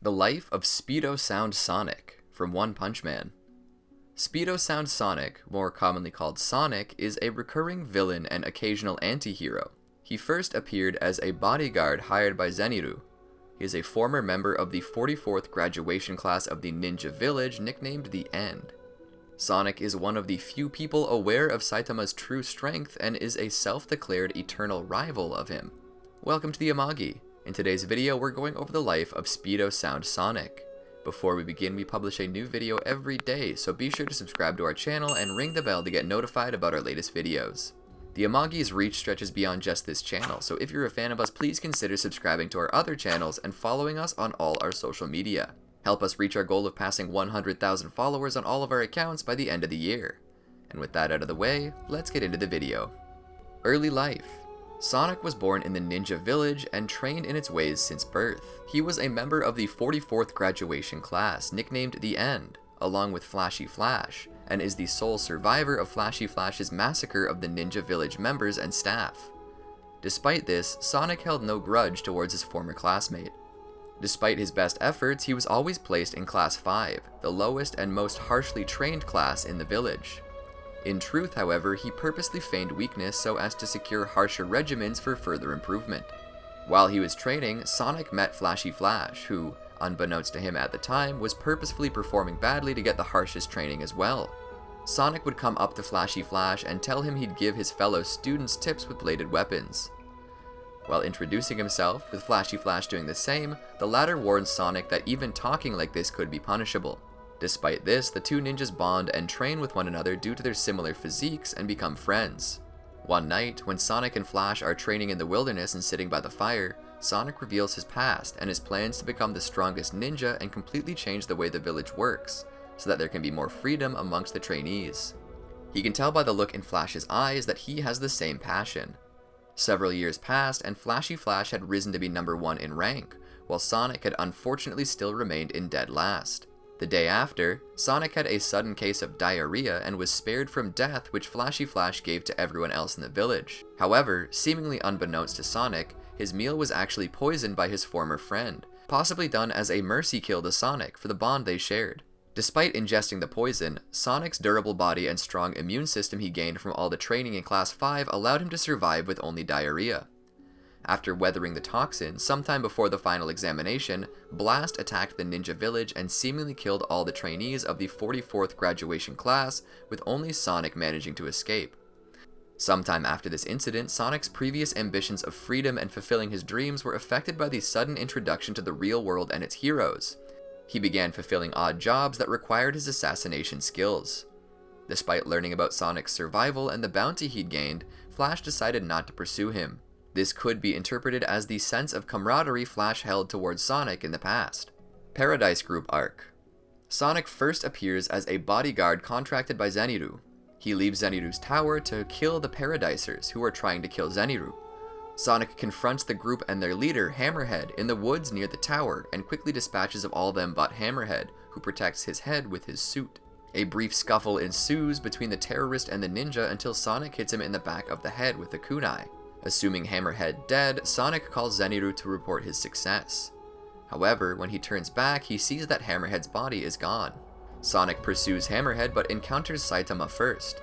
The Life of Speedo Sound Sonic from One Punch Man. Speedo Sound Sonic, more commonly called Sonic, is a recurring villain and occasional anti-hero. He first appeared as a bodyguard hired by Zeniru. He is a former member of the 44th graduation class of the Ninja Village, nicknamed the End. Sonic is one of the few people aware of Saitama's true strength and is a self-declared eternal rival of him. Welcome to the Amagi. In today's video, we're going over the life of Speedo Sound Sonic. Before we begin, we publish a new video every day, so be sure to subscribe to our channel and ring the bell to get notified about our latest videos. The Amagi's reach stretches beyond just this channel, so if you're a fan of us, please consider subscribing to our other channels and following us on all our social media. Help us reach our goal of passing 100,000 followers on all of our accounts by the end of the year. And with that out of the way, let's get into the video. Early life. Sonic was born in the Ninja Village and trained in its ways since birth. He was a member of the 44th graduation class, nicknamed the End, along with Flashy Flash, and is the sole survivor of Flashy Flash's massacre of the Ninja Village members and staff. Despite this, Sonic held no grudge towards his former classmate. Despite his best efforts, he was always placed in Class 5, the lowest and most harshly trained class in the village. In truth, however, he purposely feigned weakness so as to secure harsher regimens for further improvement. While he was training, Sonic met Flashy Flash, who, unbeknownst to him at the time, was purposefully performing badly to get the harshest training as well. Sonic would come up to Flashy Flash and tell him he'd give his fellow students tips with bladed weapons. While introducing himself, with Flashy Flash doing the same, the latter warned Sonic that even talking like this could be punishable. Despite this, the two ninjas bond and train with one another due to their similar physiques and become friends. One night, when Sonic and Flash are training in the wilderness and sitting by the fire, Sonic reveals his past and his plans to become the strongest ninja and completely change the way the village works, so that there can be more freedom amongst the trainees. He can tell by the look in Flash's eyes that he has the same passion. Several years passed and Flashy Flash had risen to be number 1 in rank, while Sonic had unfortunately still remained in dead last. The day after, Sonic had a sudden case of diarrhea and was spared from death, which Flashy Flash gave to everyone else in the village. However, seemingly unbeknownst to Sonic, his meal was actually poisoned by his former friend, possibly done as a mercy kill to Sonic for the bond they shared. Despite ingesting the poison, Sonic's durable body and strong immune system he gained from all the training in Class 5 allowed him to survive with only diarrhea. After weathering the toxin, sometime before the final examination, Blast attacked the Ninja Village and seemingly killed all the trainees of the 44th graduation class, with only Sonic managing to escape. Sometime after this incident, Sonic's previous ambitions of freedom and fulfilling his dreams were affected by the sudden introduction to the real world and its heroes. He began fulfilling odd jobs that required his assassination skills. Despite learning about Sonic's survival and the bounty he'd gained, Flash decided not to pursue him. This could be interpreted as the sense of camaraderie Flash held towards Sonic in the past. Paradise Group Arc. Sonic first appears as a bodyguard contracted by Zeniru. He leaves Zeniru's tower to kill the Paradisers, who are trying to kill Zeniru. Sonic confronts the group and their leader, Hammerhead, in the woods near the tower, and quickly dispatches of all them but Hammerhead, who protects his head with his suit. A brief scuffle ensues between the terrorist and the ninja until Sonic hits him in the back of the head with a kunai. Assuming Hammerhead dead, Sonic calls Zeniru to report his success. However, when he turns back, he sees that Hammerhead's body is gone. Sonic pursues Hammerhead but encounters Saitama first.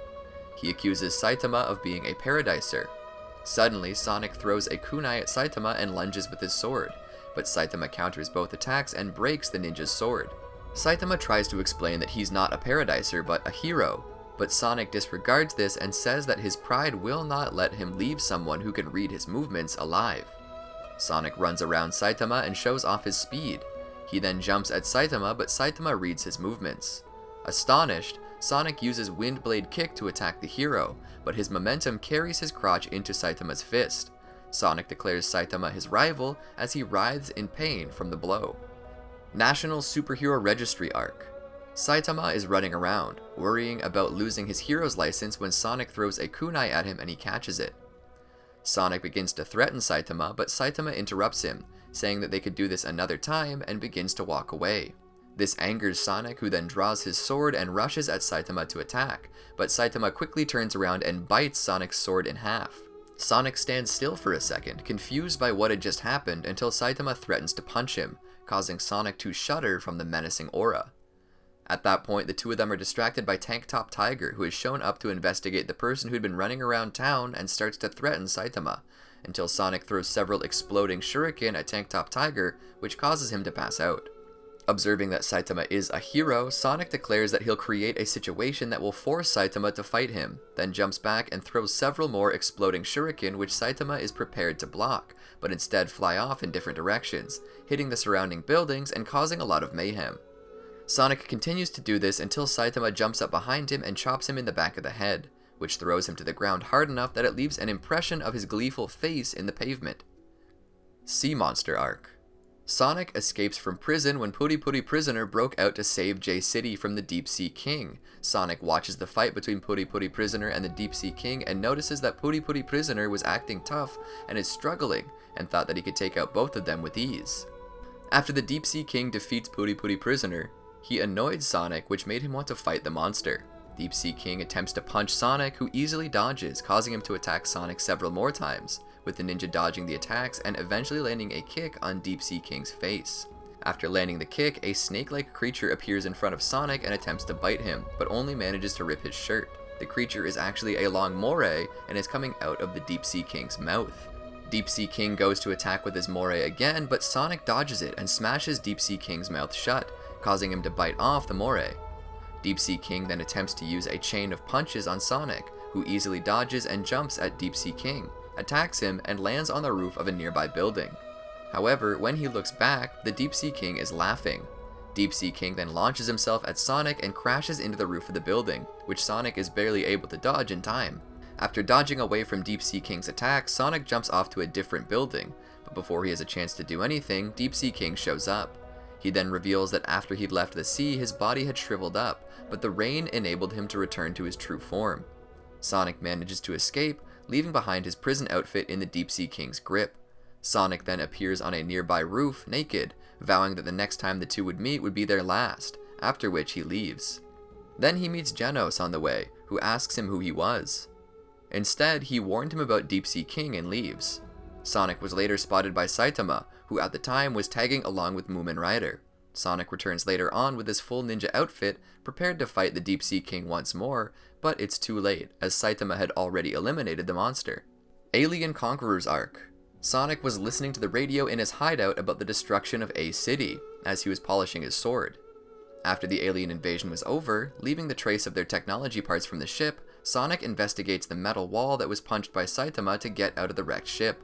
He accuses Saitama of being a Paradiser. Suddenly, Sonic throws a kunai at Saitama and lunges with his sword, but Saitama counters both attacks and breaks the ninja's sword. Saitama tries to explain that he's not a Paradiser but a hero, but Sonic disregards this and says that his pride will not let him leave someone who can read his movements alive. Sonic runs around Saitama and shows off his speed. He then jumps at Saitama, but Saitama reads his movements. Astonished, Sonic uses Wind Blade Kick to attack the hero, but his momentum carries his crotch into Saitama's fist. Sonic declares Saitama his rival as he writhes in pain from the blow. National Superhero Registry Arc. Saitama is running around, worrying about losing his hero's license when Sonic throws a kunai at him and he catches it. Sonic begins to threaten Saitama, but Saitama interrupts him, saying that they could do this another time, and begins to walk away. This angers Sonic, who then draws his sword and rushes at Saitama to attack, but Saitama quickly turns around and bites Sonic's sword in half. Sonic stands still for a second, confused by what had just happened, until Saitama threatens to punch him, causing Sonic to shudder from the menacing aura. At that point, the two of them are distracted by Tank Top Tiger, who has shown up to investigate the person who'd been running around town and starts to threaten Saitama, until Sonic throws several exploding shuriken at Tank Top Tiger, which causes him to pass out. Observing that Saitama is a hero, Sonic declares that he'll create a situation that will force Saitama to fight him, then jumps back and throws several more exploding shuriken which Saitama is prepared to block, but instead fly off in different directions, hitting the surrounding buildings and causing a lot of mayhem. Sonic continues to do this until Saitama jumps up behind him and chops him in the back of the head, which throws him to the ground hard enough that it leaves an impression of his gleeful face in the pavement. Sea Monster Arc. Sonic escapes from prison when Puri Puri Prisoner broke out to save J City from the Deep Sea King. Sonic watches the fight between Puri Puri Prisoner and the Deep Sea King and notices that Puri Puri Prisoner was acting tough and is struggling, and thought that he could take out both of them with ease. After the Deep Sea King defeats Puri Puri Prisoner, he annoyed Sonic, which made him want to fight the monster. Deep Sea King attempts to punch Sonic, who easily dodges, causing him to attack Sonic several more times, with the ninja dodging the attacks and eventually landing a kick on Deep Sea King's face. After landing the kick, a snake-like creature appears in front of Sonic and attempts to bite him, but only manages to rip his shirt. The creature is actually a long moray and is coming out of the Deep Sea King's mouth. Deep Sea King goes to attack with his moray again, but Sonic dodges it and smashes Deep Sea King's mouth shut, causing him to bite off the moray. Deep Sea King then attempts to use a chain of punches on Sonic, who easily dodges and jumps at Deep Sea King, attacks him, and lands on the roof of a nearby building. However, when he looks back, the Deep Sea King is laughing. Deep Sea King then launches himself at Sonic and crashes into the roof of the building, which Sonic is barely able to dodge in time. After dodging away from Deep Sea King's attack, Sonic jumps off to a different building, but before he has a chance to do anything, Deep Sea King shows up. He then reveals that after he'd left the sea, his body had shriveled up, but the rain enabled him to return to his true form. Sonic manages to escape, leaving behind his prison outfit in the Deep Sea King's grip. Sonic then appears on a nearby roof, naked, vowing that the next time the two would meet would be their last, after which he leaves. Then he meets Genos on the way, who asks him who he was. Instead, he warned him about Deep Sea King and leaves. Sonic was later spotted by Saitama, who at the time was tagging along with Moomin Rider. Sonic returns later on with his full ninja outfit, prepared to fight the Deep Sea King once more, but it's too late, as Saitama had already eliminated the monster. Alien Conquerors Arc. Sonic was listening to the radio in his hideout about the destruction of A City, as he was polishing his sword. After the alien invasion was over, leaving the trace of their technology parts from the ship, Sonic investigates the metal wall that was punched by Saitama to get out of the wrecked ship.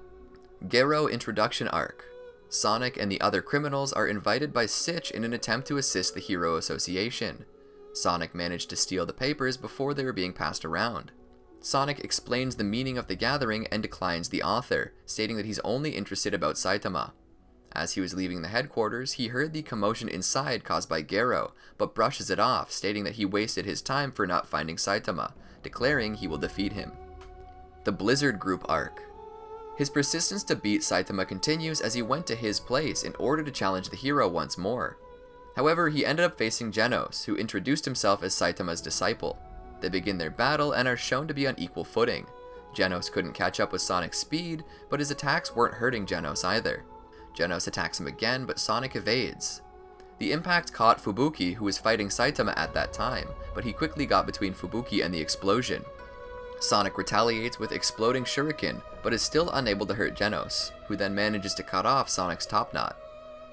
Garou Introduction Arc. Sonic and the other criminals are invited by Sitch in an attempt to assist the Hero Association. Sonic managed to steal the papers before they were being passed around. Sonic explains the meaning of the gathering and declines the author, stating that he's only interested about Saitama. As he was leaving the headquarters, he heard the commotion inside caused by Garou, but brushes it off, stating that he wasted his time for not finding Saitama, declaring he will defeat him. The Blizzard Group Arc. His persistence to beat Saitama continues as he went to his place in order to challenge the hero once more. However, he ended up facing Genos, who introduced himself as Saitama's disciple. They begin their battle and are shown to be on equal footing. Genos couldn't catch up with Sonic's speed, but his attacks weren't hurting Genos either. Genos attacks him again, but Sonic evades. The impact caught Fubuki, who was fighting Saitama at that time, but he quickly got between Fubuki and the explosion. Sonic retaliates with exploding shuriken, but is still unable to hurt Genos, who then manages to cut off Sonic's top knot.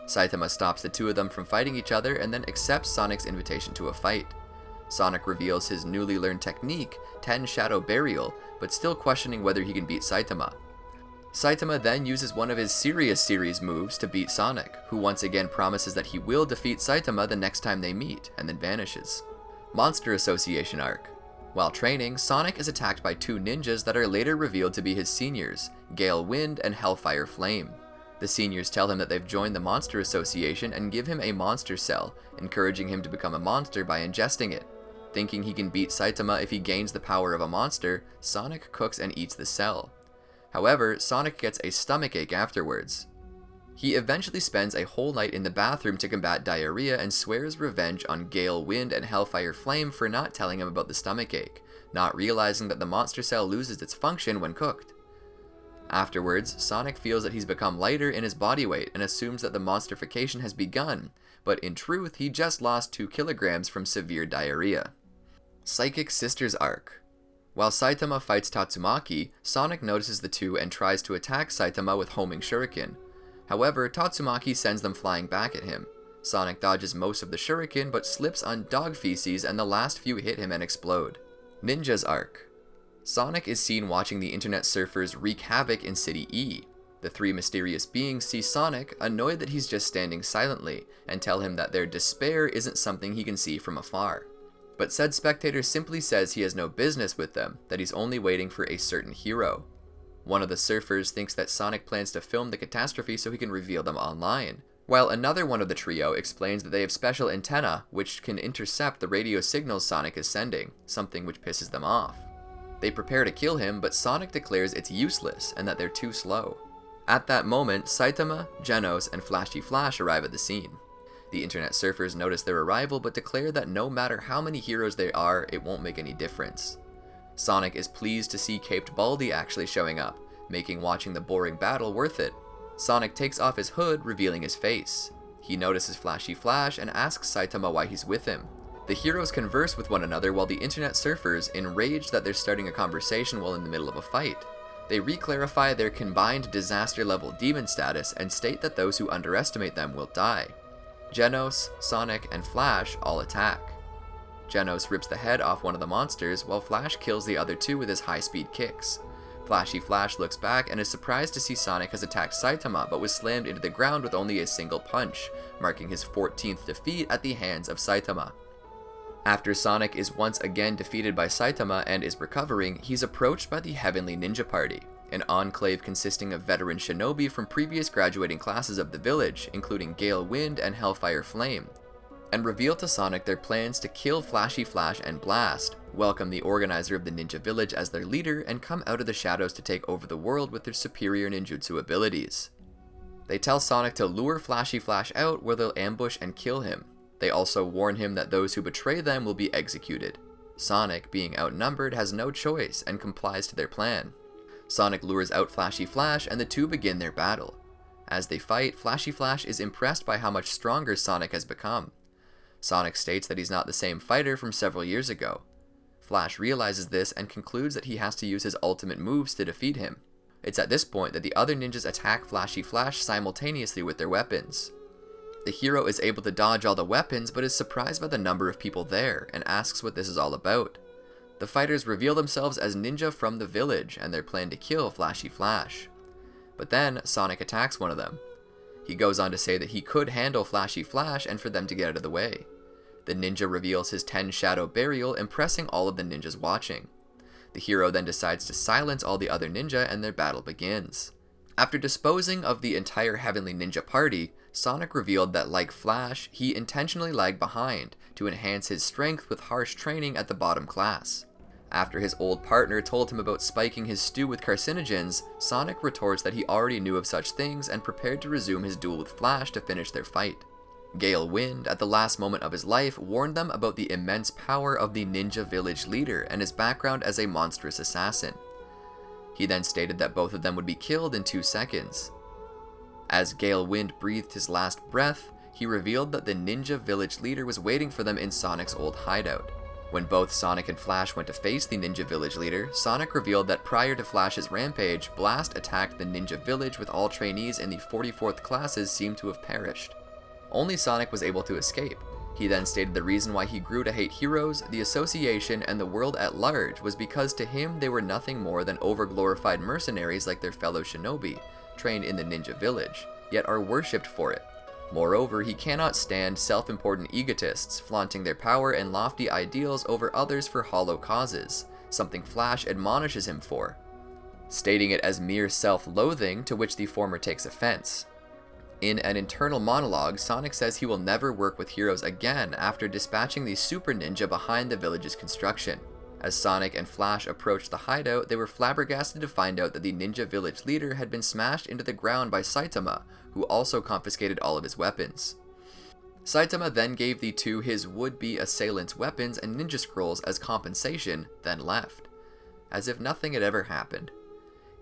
Saitama stops the two of them from fighting each other and then accepts Sonic's invitation to a fight. Sonic reveals his newly learned technique, 10 Shadow Burial, but still questioning whether he can beat Saitama. Saitama then uses one of his Serious Series moves to beat Sonic, who once again promises that he will defeat Saitama the next time they meet, and then vanishes. Monster Association Arc. While training, Sonic is attacked by two ninjas that are later revealed to be his seniors, Gale Wind and Hellfire Flame. The seniors tell him that they've joined the Monster Association and give him a monster cell, encouraging him to become a monster by ingesting it. Thinking he can beat Saitama if he gains the power of a monster, Sonic cooks and eats the cell. However, Sonic gets a stomachache afterwards. He eventually spends a whole night in the bathroom to combat diarrhea and swears revenge on Gale Wind and Hellfire Flame for not telling him about the stomachache, not realizing that the monster cell loses its function when cooked. Afterwards, Sonic feels that he's become lighter in his body weight and assumes that the monstrification has begun, but in truth, he just lost 2 kilograms from severe diarrhea. Psychic Sisters Arc. While Saitama fights Tatsumaki, Sonic notices the two and tries to attack Saitama with homing shuriken. However, Tatsumaki sends them flying back at him. Sonic dodges most of the shuriken but slips on dog feces and the last few hit him and explode. Ninjas Arc. Sonic is seen watching the internet surfers wreak havoc in City E. The 3 mysterious beings see Sonic, annoyed that he's just standing silently, and tell him that their despair isn't something he can see from afar. But said spectator simply says he has no business with them, that he's only waiting for a certain hero. One of the surfers thinks that Sonic plans to film the catastrophe so he can reveal them online, while another one of the trio explains that they have special antennae which can intercept the radio signals Sonic is sending, something which pisses them off. They prepare to kill him, but Sonic declares it's useless and that they're too slow. At that moment, Saitama, Genos, and Flashy Flash arrive at the scene. The internet surfers notice their arrival but declare that no matter how many heroes there are, it won't make any difference. Sonic is pleased to see Caped Baldy actually showing up, making watching the boring battle worth it. Sonic takes off his hood, revealing his face. He notices Flashy Flash and asks Saitama why he's with him. The heroes converse with one another while the internet surfers, enraged that they're starting a conversation while in the middle of a fight. They re-clarify their combined disaster-level demon status and state that those who underestimate them will die. Genos, Sonic, and Flash all attack. Genos rips the head off one of the monsters, while Flash kills the other 2 with his high-speed kicks. Flashy Flash looks back and is surprised to see Sonic has attacked Saitama but was slammed into the ground with only a single punch, marking his 14th defeat at the hands of Saitama. After Sonic is once again defeated by Saitama and is recovering, he's approached by the Heavenly Ninja Party, an enclave consisting of veteran shinobi from previous graduating classes of the village, including Gale Wind and Hellfire Flame, and reveal to Sonic their plans to kill Flashy Flash and Blast, welcome the organizer of the ninja village as their leader, and come out of the shadows to take over the world with their superior ninjutsu abilities. They tell Sonic to lure Flashy Flash out where they'll ambush and kill him. They also warn him that those who betray them will be executed. Sonic, being outnumbered, has no choice and complies to their plan. Sonic lures out Flashy Flash and the two begin their battle. As they fight, Flashy Flash is impressed by how much stronger Sonic has become. Sonic states that he's not the same fighter from several years ago. Flash realizes this and concludes that he has to use his ultimate moves to defeat him. It's at this point that the other ninjas attack Flashy Flash simultaneously with their weapons. The hero is able to dodge all the weapons but is surprised by the number of people there and asks what this is all about. The fighters reveal themselves as ninja from the village and their plan to kill Flashy Flash. But then Sonic attacks one of them. He goes on to say that he could handle Flashy Flash and for them to get out of the way. The ninja reveals his 10 Shadow Burial, impressing all of the ninjas watching. The hero then decides to silence all the other ninja and their battle begins. After disposing of the entire Heavenly Ninja party, Sonic revealed that, like Flash, he intentionally lagged behind to enhance his strength with harsh training at the bottom class. After his old partner told him about spiking his stew with carcinogens, Sonic retorts that he already knew of such things and prepared to resume his duel with Flash to finish their fight. Gale Wind, at the last moment of his life, warned them about the immense power of the ninja village leader and his background as a monstrous assassin. He then stated that both of them would be killed in 2 seconds. As Gale Wind breathed his last breath, he revealed that the ninja village leader was waiting for them in Sonic's old hideout. When both Sonic and Flash went to face the ninja village leader, Sonic revealed that prior to Flash's rampage, Blast attacked the ninja village with all trainees in the 44th classes seemed to have perished. Only Sonic was able to escape. He then stated the reason why he grew to hate heroes, the association, and the world at large was because to him they were nothing more than overglorified mercenaries like their fellow shinobi, trained in the ninja village, yet are worshipped for it. Moreover, he cannot stand self-important egotists flaunting their power and lofty ideals over others for hollow causes, something Flash admonishes him for, stating it as mere self-loathing, to which the former takes offense. In an internal monologue, Sonic says he will never work with heroes again after dispatching the super ninja behind the village's construction. As Sonic and Flash approached the hideout, they were flabbergasted to find out that the ninja village leader had been smashed into the ground by Saitama, who also confiscated all of his weapons. Saitama then gave the two his would-be assailants weapons and ninja scrolls as compensation, then left, as if nothing had ever happened.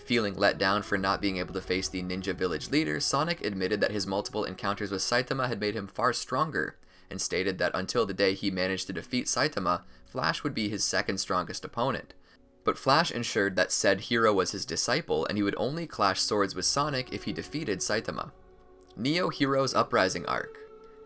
Feeling let down for not being able to face the ninja village leader, Sonic admitted that his multiple encounters with Saitama had made him far stronger, and stated that until the day he managed to defeat Saitama, Flash would be his second strongest opponent. But Flash ensured that said hero was his disciple, and he would only clash swords with Sonic if he defeated Saitama. Neo Heroes Uprising Arc.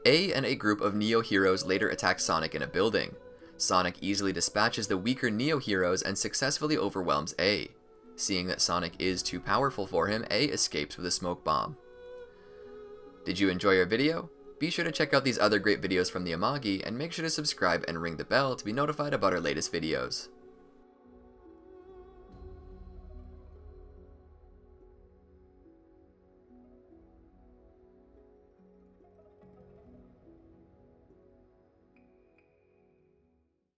A and a group of Neo Heroes later attack Sonic in a building. Sonic easily dispatches the weaker Neo Heroes and successfully overwhelms A. Seeing that Sonic is too powerful for him, A escapes with a smoke bomb. Did you enjoy our video? Be sure to check out these other great videos from the Amagi, and make sure to subscribe and ring the bell to be notified about our latest videos.